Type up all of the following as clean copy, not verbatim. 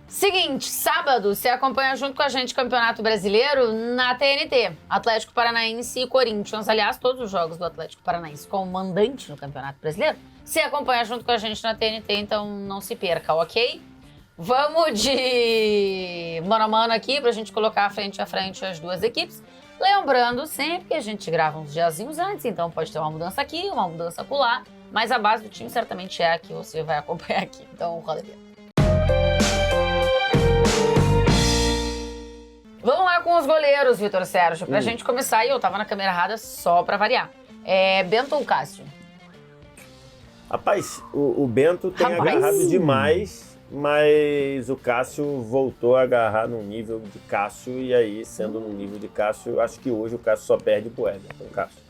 Seguinte, sábado, você acompanha junto com a gente o Campeonato Brasileiro na TNT. Atlético Paranaense e Corinthians. Aliás, todos os jogos do Atlético Paranaense como mandante no Campeonato Brasileiro. Você acompanha junto com a gente na TNT, então não se perca, ok? Vamos de mano a mano aqui pra gente colocar frente a frente as duas equipes. Lembrando sempre que a gente grava uns diazinhos antes, então pode ter uma mudança aqui, uma mudança acolá. Mas a base do time certamente é a que você vai acompanhar aqui. Então, roda a Vamos lá com os goleiros, Vitor Sérgio. Pra gente começar, e eu tava na câmera errada só pra variar. Bento ou Cássio? Rapaz, o Bento tem agarrado demais, mas o Cássio voltou a agarrar num nível de Cássio, e aí, sendo num nível de Cássio, eu acho que hoje o Cássio só perde pro Everton, Cássio.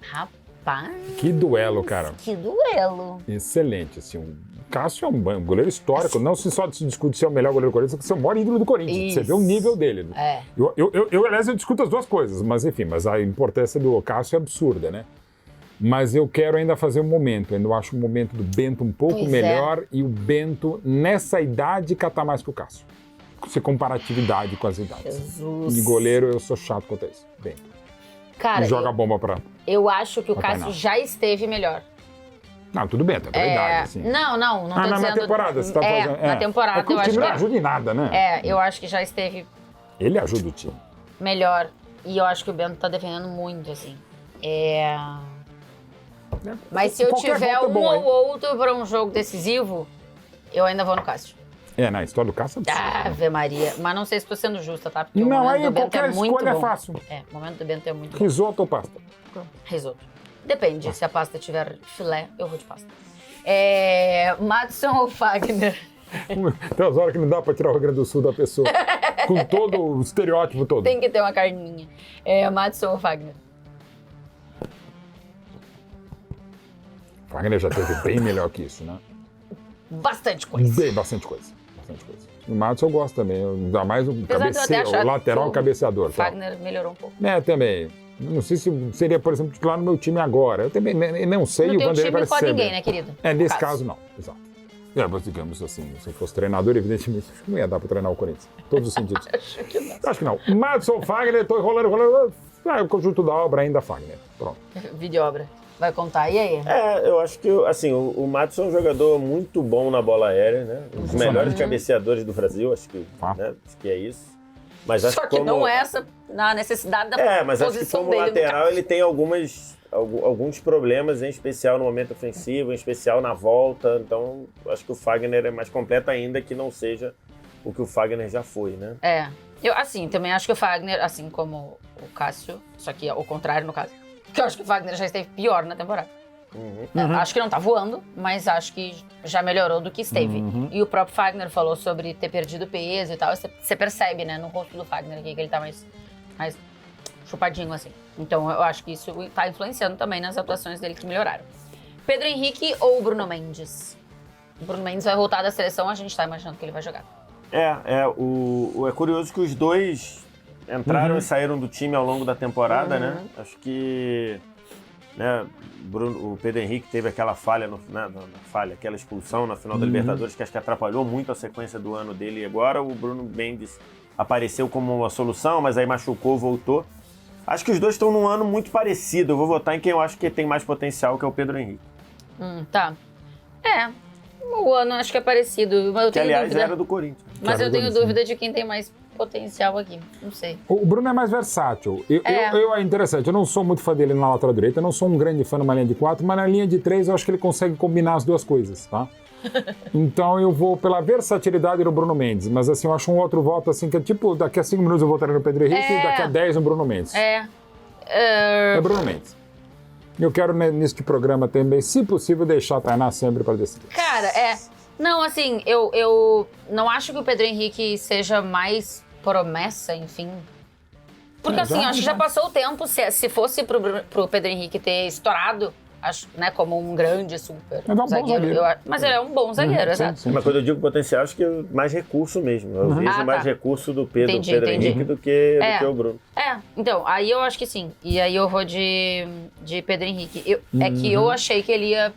Rapaz! Que duelo, cara. Que duelo! Excelente, assim, o Cássio é um goleiro histórico, não só se discute se é o melhor goleiro do Corinthians, que é o maior ídolo do Corinthians. Isso. Você vê o nível dele. Aliás, eu discuto as duas coisas, mas enfim, a importância do Cássio é absurda, né? Mas eu quero ainda fazer um momento, ainda eu acho o momento do Bento um pouco melhor e o Bento, nessa idade, catar mais que o Cássio. Se comparatividade com as idades. Jesus. De goleiro, eu sou chato quanto a isso. Bento. Cara, E joga a bomba pra... eu acho que o Cássio treinar. já esteve melhor. Não, tudo bem, até pela idade, assim. Não tô dizendo... na temporada, você tá fazendo... na temporada, é que eu o acho time que... não ajuda em nada, né? eu acho que já esteve Ele ajuda o time. melhor. E eu acho que o Bento tá defendendo muito, assim. Mas se eu Qualquer tiver volta é um bom, ou hein? outro pra um jogo decisivo, eu ainda vou no Cássio. Na história do Cássio é absurdo. Ave Maria. Mas não sei se tô sendo justa, tá? Porque o Não, momento aí do Bento qualquer é muito escolha bom. é fácil. O momento do Bento é muito bom. Risoto ou pasta? Risoto. Depende, se a pasta tiver filé, eu vou de pasta. Madison ou Fagner? Tem umas horas que não dá pra tirar o Rio Grande do Sul da pessoa. Com todo o estereótipo todo. Tem que ter uma carninha. Madison ou Fagner? Fagner já teve bem melhor que isso, né? Bastante coisa. Bastante coisa. O Matos eu gosto também, ainda mais o Apesar de eu até achar o lateral que o cabeceador. Fagner melhorou um pouco. Também. Não sei se seria, por exemplo, titular no meu time agora. Eu também não sei. No o teu Vanderlei time parece pode ser ninguém, bem. né, querido? Nesse caso, não. Exato. Mas digamos assim, se eu fosse treinador, evidentemente, acho que não ia dar pra treinar o Corinthians. Em todos os sentidos. Acho que não. Madison, Fagner, tô enrolando. O conjunto da obra ainda Fagner. Pronto. Vídeo obra. Vai contar, e aí? Eu acho que, assim, o Madison é um jogador muito bom na bola aérea, né? Um dos melhores cabeceadores do Brasil, acho que é isso. Mas acho Só que como... não essa na necessidade da mas acho que posição como dele no lateral caso. ele tem alguns problemas, em especial no momento ofensivo, em especial na volta. Então, acho que o Fagner é mais completo ainda que não seja o que o Fagner já foi, né? Eu, assim, também acho que o Fagner, assim como o Cássio, só que ao contrário no caso, porque eu acho que o Fagner já esteve pior na temporada. Acho que não tá voando, mas acho que já melhorou do que esteve. E o próprio Fagner falou sobre ter perdido peso e tal. Você percebe, né, no rosto do Fagner aqui, que ele tá mais chupadinho, assim. Então eu acho que isso tá influenciando também nas atuações dele que melhoraram. Pedro Henrique ou Bruno Mendes? O Bruno Mendes vai voltar da seleção, a gente tá imaginando que ele vai jogar. É curioso que os dois entraram e saíram do time ao longo da temporada, né? Acho que o Pedro Henrique teve aquela falha, aquela expulsão na final da Libertadores, que acho que atrapalhou muito a sequência do ano dele. E agora o Bruno Mendes apareceu como uma solução, mas aí machucou, voltou. Acho que os dois estão num ano muito parecido. Eu vou votar em quem eu acho que tem mais potencial, que é o Pedro Henrique. Tá. O ano acho que é parecido. Mas eu Que, tenho aliás, dúvida. era do Corinthians. Mas eu tenho dúvida de quem tem mais potencial aqui. Não sei. O Bruno é mais versátil. É interessante, eu não sou muito fã dele na lateral direita, eu não sou um grande fã numa linha de 4, mas na linha de 3 eu acho que ele consegue combinar as duas coisas, tá? Então eu vou pela versatilidade do Bruno Mendes, mas assim, eu acho um outro voto assim, que é tipo, daqui a 5 minutos eu votarei no Pedro Henrique e daqui a 10 no Bruno Mendes. É Bruno Mendes. Eu quero neste programa também, se possível, deixar a Tainá sempre para decidir. Cara, não, assim, eu não acho que o Pedro Henrique seja mais promessa, enfim. Porque assim, acho que já passou o tempo, se fosse pro Pedro Henrique ter estourado, acho, né, como um grande super zagueiro. Mas ele é um bom zagueiro, exato. Sim. Mas quando eu digo potencial, acho que é mais recurso mesmo. Eu vejo mais recurso do Pedro Henrique do que o Bruno. Então, aí eu acho que sim. E aí eu vou de Pedro Henrique. É que eu achei que ele ia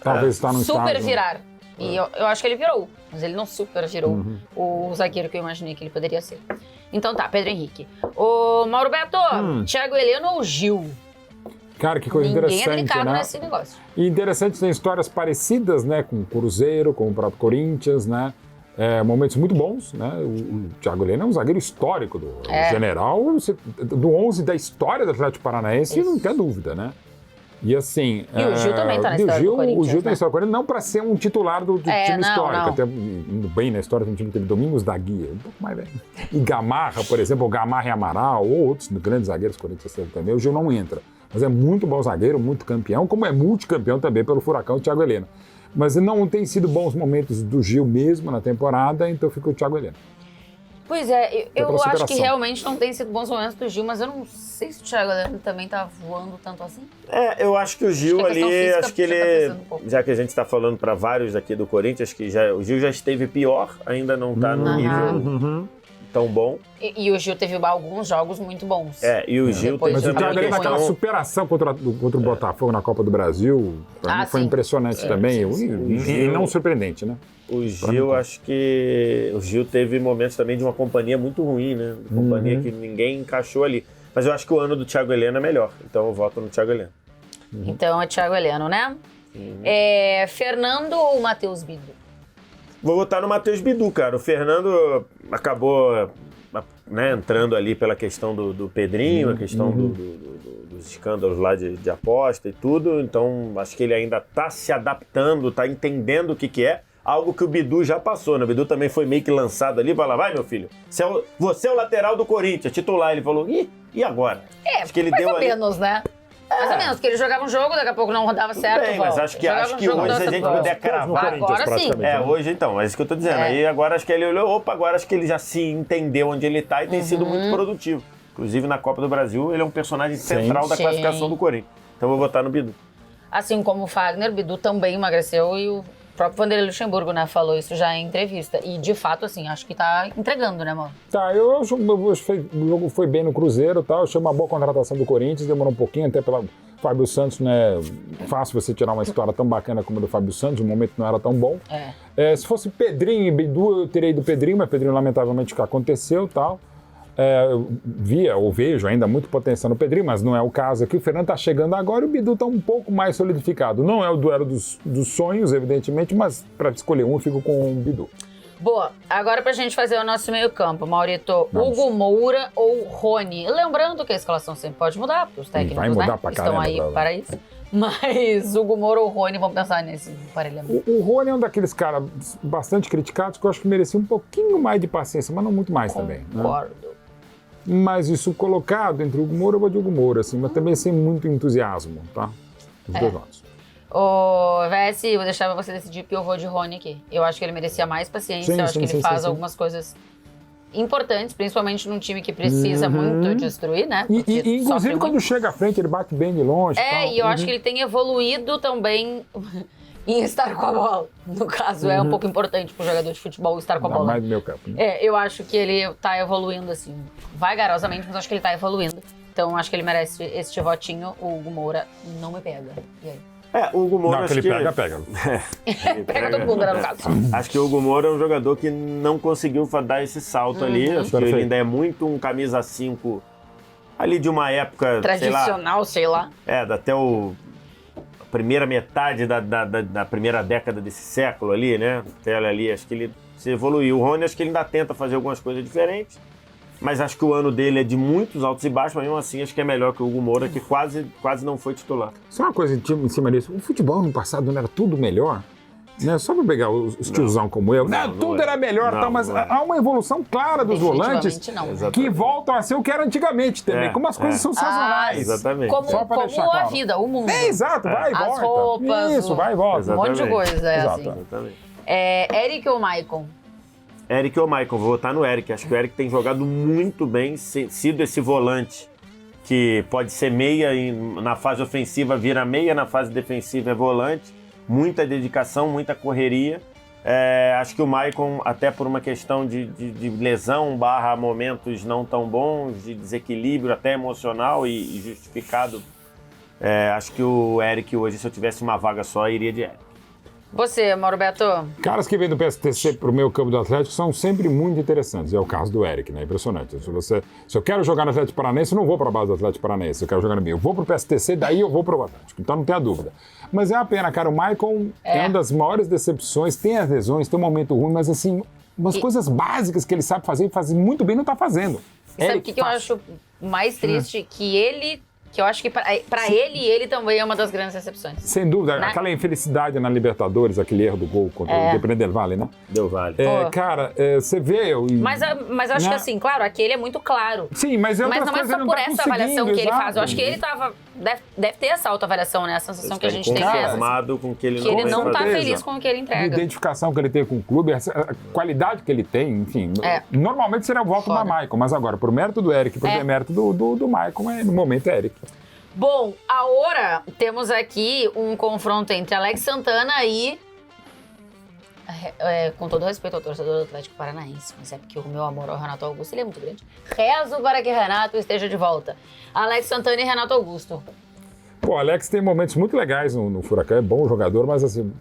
talvez está no super estágio. virar. E eu acho que ele virou, mas ele não super virou o zagueiro que eu imaginei que ele poderia ser. Então tá, Pedro Henrique. Ô, Mauro Beto, Thiago Heleno ou Gil? Cara, que coisa Ninguém interessante, é delicado né? nesse negócio. E interessante, tem histórias parecidas, né? Com o Cruzeiro, com o próprio Corinthians, né? Momentos muito bons, né? O Thiago Heleno é um zagueiro histórico do general, do 11 da história do Atlético Paranaense, não tem dúvida, né? E assim... E o Gil também tá na história do Corinthians, O Gil tá na né? história do Corinthians, não para ser um titular do time histórico. não. Até indo bem na história, tem um time que teve Domingos da Guia, um pouco mais velho. E Gamarra, por exemplo, o Gamarra e Amaral, ou outros grandes zagueiros que o Corinthians teve também. O Gil não entra. Mas é muito bom zagueiro, muito campeão, como é multicampeão também pelo Furacão, o Thiago Heleno. Mas não tem sido bons momentos do Gil mesmo na temporada, então fica o Thiago Heleno. Pois é, eu acho que realmente não tem sido bons momentos do Gil, mas eu não sei se o Thiago Heleno também tá voando tanto assim. Eu acho que o Gil Acho que a questão ali, física acho que ele, tá pesando um pouco. já que a gente está falando para vários aqui do Corinthians, que o Gil já esteve pior, ainda não está no nível tão bom. E o Gil teve alguns jogos muito bons. E o Gil Depois tem Mas o também Thiago a Heleno, questão... aquela superação contra o Botafogo na Copa do Brasil, pra mim foi sim. impressionante também. sim. E não surpreendente, né? O Gil, acho que o Gil teve momentos também de uma companhia muito ruim, né? Uma companhia que ninguém encaixou ali. Mas eu acho que o ano do Thiago Heleno é melhor, então eu voto no Thiago Heleno. Então é Thiago Heleno, né? Fernando ou Matheus Bidu? Vou votar no Matheus Bidu, cara. O Fernando acabou entrando ali pela questão do Pedrinho, a questão dos escândalos lá de aposta e tudo. Então, acho que ele ainda está se adaptando, está entendendo o que é. Algo que o Bidu já passou, né? O Bidu também foi meio que lançado ali, vai lá, vai meu filho, você é o lateral do Corinthians, titular. Ele falou, e agora? Acho que ele mais deu ou ali... menos, né? Mais ou menos, porque ele jogava um jogo, daqui a pouco não rodava certo, Bem, mas acho que hoje a gente puder cravar... Agora sim. Hoje então, é isso que eu tô dizendo. Aí agora acho que ele olhou, agora acho que ele já se entendeu onde ele tá e tem sido muito produtivo. Inclusive na Copa do Brasil, ele é um personagem central da classificação do Corinthians. Então eu vou votar no Bidu. Assim como o Fagner, Bidu também emagreceu e o próprio Vanderlei Luxemburgo, né, falou isso já em entrevista. E, de fato, assim, acho que tá entregando, né, mano? Tá, eu acho que o jogo foi bem no Cruzeiro, tá? Eu achei uma boa contratação do Corinthians, demorou um pouquinho, até pela Fábio Santos, né? Fácil você tirar uma história tão bacana como a do Fábio Santos, o momento não era tão bom. Se fosse Pedrinho e Bidu, eu teria ido Pedrinho, mas Pedrinho, lamentavelmente, o que aconteceu e tal. Vejo ainda muito potencial no Pedrinho, mas não é o caso aqui. O Fernando tá chegando agora e o Bidu tá um pouco mais solidificado. Não é o duelo dos sonhos, evidentemente, mas para escolher um, eu fico com o Bidu. Boa, agora pra gente fazer o nosso meio campo, Maurito, Hugo Moura ou Rony? Lembrando que a escalação sempre pode mudar, porque os técnicos, vai mudar né, pra estão aí para isso. Mas Hugo Moura ou Rony, vamos pensar nesse aparelhamento. O Rony é um daqueles caras bastante criticados que eu acho que merecia um pouquinho mais de paciência, mas não muito mais também. Concordo. Né? Mas isso colocado entre o Hugo Moura, eu vou de Hugo Moura, assim, mas também sem muito entusiasmo, tá? Os dois lados. Ô, VS, vou deixar você decidir porque eu vou de Rony aqui. Eu acho que ele merecia mais paciência, eu acho que ele faz algumas coisas importantes, principalmente num time que precisa muito destruir, né? E inclusive quando chega à frente, ele bate bem de longe. E eu acho que ele tem evoluído também em estar com a bola. No caso, é um pouco importante pro jogador de futebol estar com a bola. Mais do meu campo, né? Eu acho que ele tá evoluindo, assim, vagarosamente, mas acho que ele tá evoluindo. Então, acho que ele merece este votinho. O Hugo Moura não me pega. E aí? O Hugo Moura, não, acho que ele que... pega. Pega todo mundo, né, no caso. Acho que o Hugo Moura é um jogador que não conseguiu dar esse salto ali. Acho que ele ainda é muito um camisa 5 ali de uma época, tradicional, sei lá. Até a primeira metade da primeira década desse século ali, né? Até ali, acho que ele se evoluiu. O Rony, acho que ele ainda tenta fazer algumas coisas diferentes. Mas acho que o ano dele é de muitos altos e baixos, mas mesmo assim acho que é melhor que o Hugo Moura, que quase não foi titular. Só uma coisa em cima disso, o futebol no passado não era tudo melhor? Né? Só para pegar os tiozão como eu, tudo era melhor, mas há uma evolução clara dos volantes que voltam a ser o que era antigamente também, como as coisas são sazonais. Exatamente. Como a vida, o mundo. Exato, vai e volta. As roupas. Isso, vai e volta. Um monte de coisa, assim. Exatamente. Eric ou Maicon? Eric ou Maicon, vou votar no Eric. Acho que o Eric tem jogado muito bem, sido esse volante que pode ser meia na fase ofensiva, vira meia, na fase defensiva é volante. Muita dedicação, muita correria. Acho que o Maicon, até por uma questão de lesão / momentos não tão bons, de desequilíbrio até emocional e justificado, acho que o Eric hoje, se eu tivesse uma vaga só, iria de Eric. Você, Mauro Beto? Caras que vêm do PSTC pro meio campo do Atlético são sempre muito interessantes. É o caso do Eric, né? Impressionante. Se eu quero jogar no Atlético Paranaense, eu não vou para a base do Atlético Paranaense. Se eu quero jogar no meio, eu vou pro PSTC, daí eu vou pro Atlético. Então não tenha dúvida. Mas é uma pena, cara. O Maicon é uma das maiores decepções. Tem as lesões, tem um momento ruim, mas assim, umas coisas básicas que ele sabe fazer e faz muito bem, não tá fazendo. Sabe o que eu acho mais triste? Que eu acho que pra ele também é uma das grandes decepções. Sem dúvida. Né? Aquela infelicidade na Libertadores, aquele erro do gol contra o Independente del Valle, né? Deu Vale. Cara, você vê... Mas eu acho que assim, claro, aquele é muito claro. Sim, mas não é só por tá essa avaliação que ele faz. Eu acho que ele ele tava... Deve ter essa autoavaliação, né? A sensação que a gente tem conformado com que ele não tá fazer. feliz com o que ele A entrega. identificação que ele tem com o clube, a qualidade que ele tem, enfim. Normalmente seria o voto da Maicon, mas agora, por mérito do Eric, por demérito do Maicon, no momento é Eric. Bom, agora temos aqui um confronto entre Alex Santana e... com todo respeito ao torcedor do Atlético Paranaense, mas é porque o meu amor ao Renato Augusto ele é muito grande. Rezo para que Renato esteja de volta. Alex Santana e Renato Augusto. Pô, o Alex tem momentos muito legais no Furacão, é bom jogador, mas assim...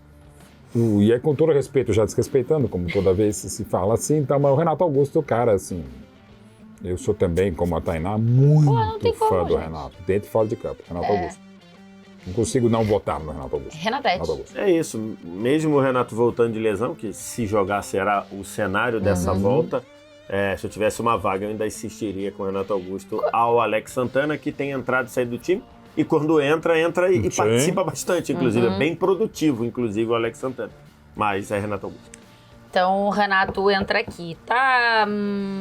E é com todo respeito, já desrespeitando, como toda vez se fala assim, então, mas o Renato Augusto, cara, assim... Eu sou também, como a Tainá, muito fã do Renato. Dentro e fora de campo, Renato Augusto. Não consigo não votar no Renato Augusto. Renatete. É isso. Mesmo o Renato voltando de lesão, que se jogar será o cenário dessa volta, se eu tivesse uma vaga, eu ainda insistiria com o Renato Augusto ao Alex Santana, que tem entrado e saído do time. E quando entra e participa bastante, inclusive. É bem produtivo, inclusive, o Alex Santana. Mas é Renato Augusto. Então o Renato entra aqui. Tá,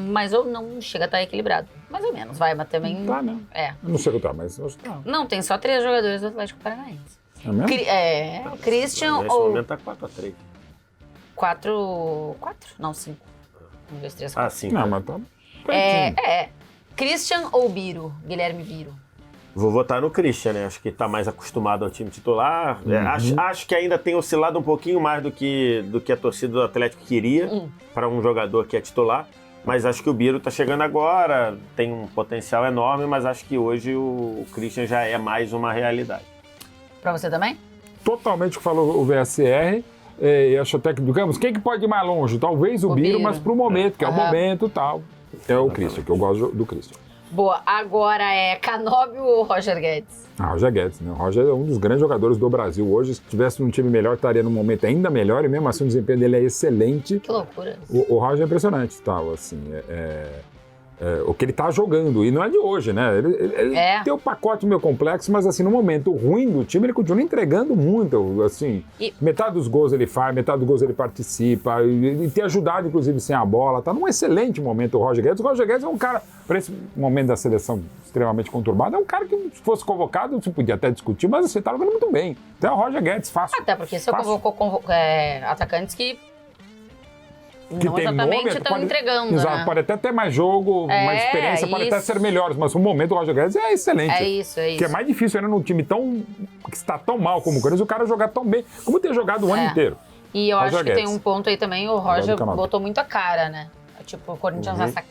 mas ou não chega a estar equilibrado. Mais ou menos, vai, mas também... Tá, né? Eu não sei o que tá, mas... Não, tem só 3 jogadores do Atlético Paranaense. É mesmo? Christian Nesse ou... momento tá 4-3. 4? Não, 5. 1, 2, 3, 4. 5. Não, mas tá... Christian ou Biro? Guilherme Biro. Vou votar no Christian, né? Acho que tá mais acostumado ao time titular. Acho que ainda tem oscilado um pouquinho mais do que a torcida do Atlético queria para um jogador que é titular. Mas acho que o Biro tá chegando agora, tem um potencial enorme, mas acho que hoje o Christian já é mais uma realidade. Pra você também? Totalmente o que falou o VSR. E acho até que, digamos, quem que pode ir mais longe? Talvez o Biro, mas pro momento, que é o momento e tal. É o Christian, que eu gosto do Christian. Boa, agora é Canóbio ou Roger Guedes? Roger Guedes, né? O Roger é um dos grandes jogadores do Brasil hoje. Se tivesse um time melhor, estaria num momento ainda melhor e mesmo assim o desempenho dele é excelente. Que loucura. O Roger é impressionante, tal, assim, o que ele tá jogando, e não é de hoje, né? Ele tem um pacote meio complexo, mas assim, no momento ruim do time, ele continua entregando muito, assim, metade dos gols ele faz, metade dos gols ele participa, e tem ajudado, inclusive, sem a bola, tá num excelente momento o Roger Guedes. O Roger Guedes é um cara, para esse momento da seleção extremamente conturbado, é um cara que, se fosse convocado, você podia até discutir, mas você tá jogando muito bem. Então é o Roger Guedes, fácil. Até porque você convocou atacantes que não exatamente estão entregando, exato, né? Pode até ter mais jogo, mais experiência, pode até ser melhores, mas no momento o Roger Guedes é excelente. É isso. Que é mais difícil ainda num time que está tão mal como o Corinthians, o cara jogar tão bem, como ter jogado o ano inteiro. E eu acho que tem um ponto aí também, o Roger botou muito a cara, né? Tipo, o Corinthians essa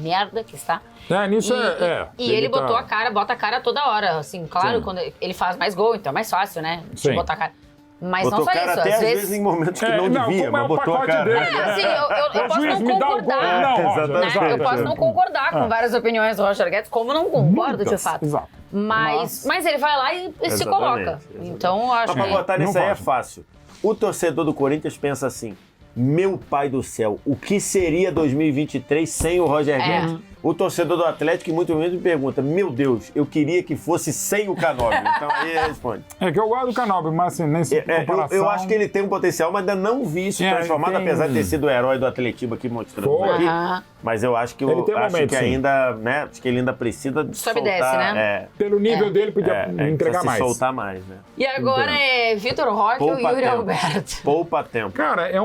merda que está. Nisso E ele botou a cara, bota a cara toda hora, assim, claro, quando ele faz mais gol, então é mais fácil, né? De botar a cara. Mas botou não só cara isso, até às vezes em momentos que não devia, mas botou a cara. Assim, eu posso não concordar. Eu posso não concordar com várias opiniões do Roger Guedes, como não concordo, de fato. Exato. Mas ele vai lá e se coloca. Então, eu acho que... Mas pra botar nisso aí é pode. fácil. O torcedor do Corinthians pensa assim, meu pai do céu, o que seria 2023 sem o Roger Guedes? O torcedor do Atlético, muito menos, me pergunta, meu Deus, eu queria que fosse sem o Canóbio. Então aí ele responde. É que eu gosto do Canóbio, mas assim, nem se comparação... Eu acho que ele tem um potencial, mas ainda não vi isso transformado, apesar de ter sido o herói do Atletiba aqui mostrando aqui. Mas eu acho que que ainda, né? Acho que ele ainda precisa de sobe soltar, e desce, né? Pelo nível dele, podia entregar mais. Soltar mais, né? E agora é Vitor Roque ou Yuri Alberto? Poupa tempo. Cara, é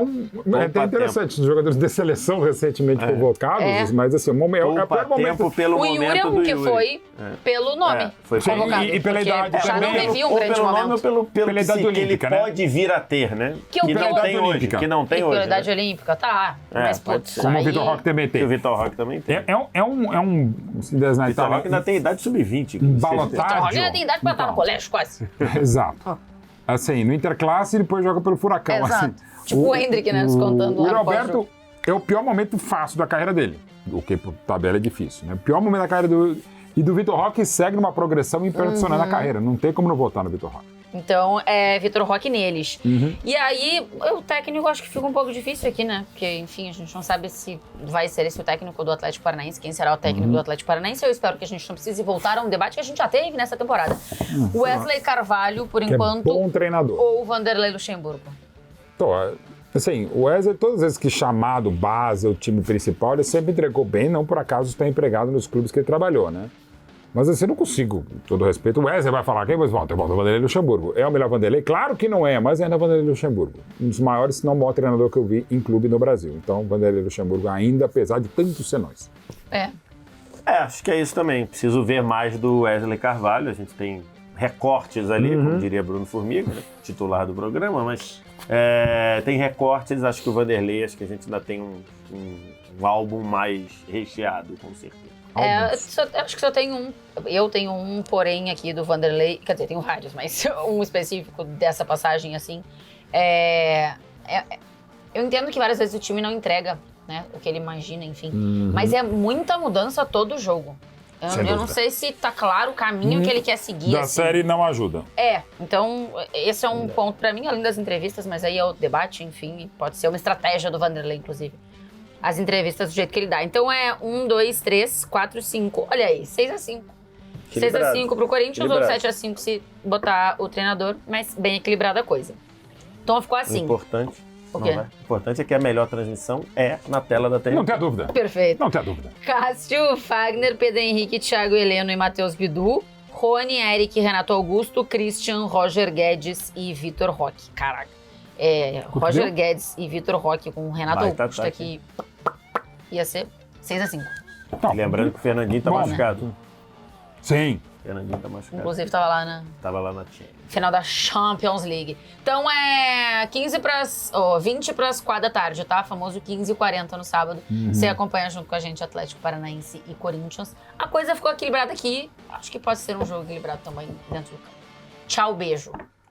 até interessante. Os jogadores de seleção recentemente convocados, mas assim, o pior momento... Pelo o Yuri é um que foi pelo nome convocado. E pela idade já também. não vivia um grande momento. Pela idade olímpica, né? Pode vir a ter, né? Que não tem hoje. Que não tem hoje. Pela idade olímpica, tá. Mas, putz, como o Vitor Roque também tem. O Vitor Roque também tem. O Vitor Roque ainda tem idade sub-20. Balotário. Vitor Roque ainda tem idade pra estar no colégio, quase. Exato. Assim, no Interclasse e depois joga pelo Furacão. Exato. Assim, Tipo o Hendrick, né, descontando O lá no Roberto pós-jogo. é o pior momento fácil da carreira dele, o que por tabela é difícil, né? O pior momento da carreira do Vitor Roque segue numa progressão impressionante na carreira. Não tem como não votar no Vitor Roque. Então, é Vitor Roque neles. E aí, o técnico acho que fica um pouco difícil aqui, né? Porque, enfim, a gente não sabe se vai ser esse o técnico do Atlético Paranaense, quem será o técnico do Atlético Paranaense. Eu espero que a gente não precise voltar a um debate que a gente já teve nessa temporada. Wesley Carvalho, por Que enquanto, é bom treinador. ou Vanderlei Luxemburgo? Então, assim, o Wesley, todas as vezes que chamado base, o time principal, ele sempre entregou bem, não por acaso está empregado nos clubes que ele trabalhou, né? Mas assim, eu não consigo, com todo respeito, o Wesley vai falar, quem vai volta? Eu volto o Vanderlei Luxemburgo. É o melhor Vanderlei? Claro que não é, mas ainda é o Vanderlei Luxemburgo. Um dos maiores, se não o maior treinador que eu vi em clube no Brasil. Então, o Vanderlei Luxemburgo ainda, apesar de tantos senões. Acho que é isso também. Preciso ver mais do Wesley Carvalho. A gente tem recortes ali, como diria Bruno Formiga, né? Titular do programa, mas tem recortes. Acho que o Vanderlei, acho que a gente ainda tem um álbum mais recheado, com certeza. Acho que só tem um. Eu tenho um, porém, aqui do Vanderlei. Quer dizer, tenho vários, mas um específico dessa passagem, assim. Eu entendo que várias vezes o time não entrega, né, o que ele imagina, enfim. Mas é muita mudança todo jogo. Eu não sei se tá claro o caminho que ele quer seguir. Da assim. série não ajuda. Então esse é um ponto pra mim, além das entrevistas, mas aí é o debate, enfim, pode ser uma estratégia do Vanderlei, inclusive. As entrevistas do jeito que ele dá. Então 1, 2, 3, 4, 5. Olha aí, 6-5. 6-5 pro Corinthians ou 7-5 se botar o treinador, mas bem equilibrada a coisa. Então ficou assim. O importante. O quê? O importante é que a melhor transmissão é na tela da TV. Não tem dúvida. Perfeito. Não tem dúvida. Cássio, Fagner, Pedro Henrique, Thiago Heleno e Matheus Bidu. Rony, Eric, Renato Augusto, Christian, Roger Guedes e Vitor Roque. Caraca. Roger Guedes e Vitor Roque com o Renato Augusto aqui. Ia ser 6-5. Não, Lembrando que o Fernandinho tá bom, machucado. Sim. O Fernandinho tá machucado. Inclusive tava lá na Tava lá na Champions. final da Champions League. Então 20 para as 4 da tarde, tá? Famoso 15h40 no sábado. Você acompanha junto com a gente Atlético Paranaense e Corinthians. A coisa ficou equilibrada aqui. Acho que pode ser um jogo equilibrado também dentro do campo. Tchau, beijo.